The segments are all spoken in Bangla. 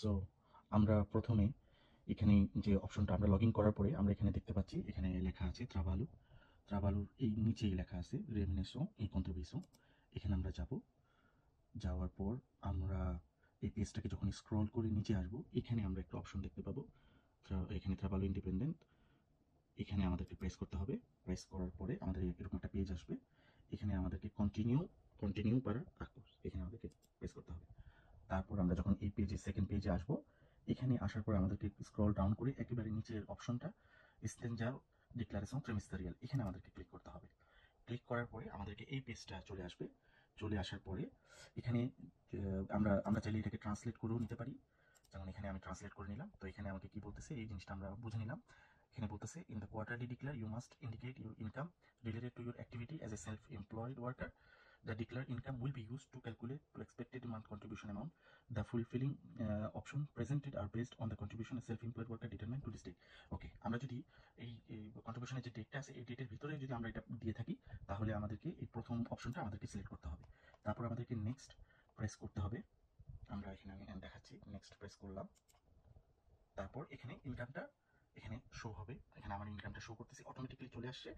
সো আমরা প্রথমে এখানে যে অপশনটা আমরা লগ ইন করার পরে আমরা এখানে দেখতে পাচ্ছি, এখানে লেখা আছে ত্রাভালুর এই নিচেই লেখা আছে রেমিনেসো এই কন্ট্রিবিউশন। এখানে আমরা যাব, যাওয়ার পর আমরা এই পেজটাকে যখন স্ক্রল করে নিচে আসবো, এখানে আমরা একটা অপশন দেখতে পাবো, এখানে ত্রাভালো ইন্ডিপেন্ডেন্ট। এখানে আমাদেরকে প্রেস করতে হবে। প্রেস করার পরে আমাদের এরকম একটা পেজ আসবে। এখানে আমাদেরকে কন্টিনিউ পারা আকর্ষ, এখানে আমাদেরকে প্রেস করতে হবে। তারপর আমরা যখন এই পেজে সেকেন্ড পেজে আসবো, এখানে আসার পর আমাদেরকে স্ক্রল ডাউন করে একেবারে নিচের অপশনটা স্টেঞ্জার ডিক্লারেশন ট্রিমিস্টারিয়াল, এখানে আমাদেরকে ক্লিক করতে হবে। ক্লিক করার পরে আমাদেরকে এই পেজটা চলে আসবে। চলে আসার পরে এখানে আমরা চাইলে এটাকে ট্রান্সলেট করেও নিতে পারি। যেমন এখানে আমি ট্রান্সলেট করে নিলাম। তো এখানে আমাকে কি বলতেছে, এই জিনিসটা আমরা বুঝে নিলাম। এখানে বলতেছে, in the quarterly declare you must indicate your income related to your activity as a self employed worker. The declared income will be used to calculate the expected month contribution amount. The fulfilling option presented are based on the contribution a self-employed worker determined to this date. ওকে, আমরা যদি এই কন্ট্রিবিউশনের যে ডেটটা আছে এই ডেটের ভিতরে যদি আমরা এটা দিয়ে থাকি, তাহলে আমাদেরকে এই প্রথম অপশনটা আমাদেরকে সিলেক্ট করতে হবে। তারপর আমাদেরকে নেক্সট প্রেস করতে হবে। আমরা এখানে আমি দেখাচ্ছি, নেক্সট প্রেস করলাম। তারপর এখানে ইনকামটা এখানে শো হবে। এখানে আমার ইনকামটা শো করতেছি, অটোমেটিক্যালি চলে আসছে।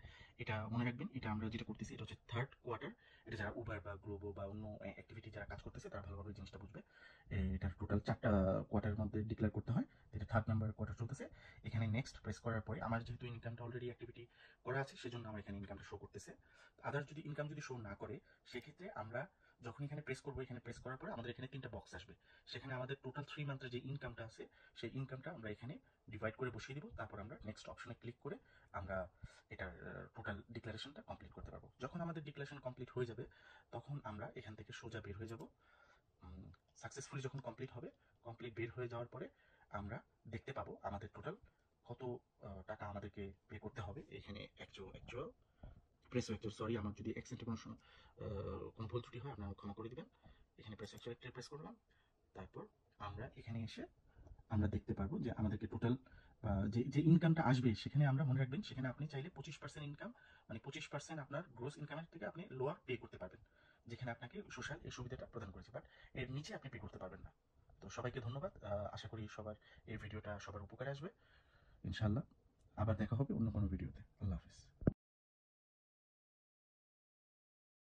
এটা মনে রাখবেন, এটা আমরা যেটা করতেছি এটা হচ্ছে থার্ড কোয়ার্টার। এটা যারা উবার বা গ্লোবো বা অন্য অ্যাক্টিভিটি যারা কাজ করতেছে তারা ভালোভাবে জিনিসটা বুঝবে। এটা টোটাল 4টা কোয়ার্টারের মধ্যে ডিক্লেয়ার করতে হয়। এটা থার্ড নাম্বার কোয়ার্টার চলতেছে। এখানে নেক্সট প্রেস করার পরে আমার যেহেতু ইনকামটা অলরেডি অ্যাক্টিভিটি করা আছে, সেজন্য আমার এখানে ইনকামটা শো করতেছে। আদার্স যদি ইনকাম যদি শো না করে, সেক্ষেত্রে আমরা যখন এখানে প্রেস করবো, এখানে প্রেস করার পরে আমাদের এখানে 3টা বক্স আসবে। সেখানে আমাদের টোটাল 3 মান্থের যে ইনকামটা আছে, সেই ইনকামটা আমরা এখানে ডিভাইড করে বসিয়ে দিব। তারপর আমরা নেক্সট অপশনে ক্লিক করে আমরা এটার টোটাল ডিক্লারেশনটা কমপ্লিট করতে পারবো। যখন আমাদের ডিক্লারেশন কমপ্লিট হয়ে যাবে, তখন আমরা এখান থেকে সোজা বের হয়ে যাব। সাকসেসফুলি যখন কমপ্লিট হবে, কমপ্লিট বের হয়ে যাওয়ার পরে আমরা দেখতে পাবো আমাদের টোটাল কত টাকা আমাদেরকে পে করতে হবে। এখানে অ্যাকচুয়াল প্রেস অ্যাকচুয়াল, সরি, আমার যদি অ্যাকসেন্টে কোনো ভুল ত্রুটি হয় আপনারা ক্ষমা করে দিবেন। এখানে প্রেস অ্যাকচুয়াল প্রেস করলাম। তারপর আমরা এখানে এসে আমরা দেখতে পারবো যে আমাদেরকে টোটাল যে যে ইনকামটা আসবে, সেখানে আমরা মনে রাখবেন, সেখানে আপনি চাইলে 25% ইনকাম, মানে 25% আপনার গ্রোস ইনকামের থেকে আপনি লোয়ার পে করতে পারবেন, যেখানে আপনাকে সোশ্যাল এই সুবিধাটা প্রদান করেছে, বাট এর নিচে আপনি পে করতে পারবেন না। তো সবাইকে ধন্যবাদ। আশা করি সবার এই ভিডিওটা সবার উপকারে আসবে। ইনশাল্লাহ আবার দেখা হবে অন্য কোনো ভিডিওতে। আল্লাহ হাফিজ।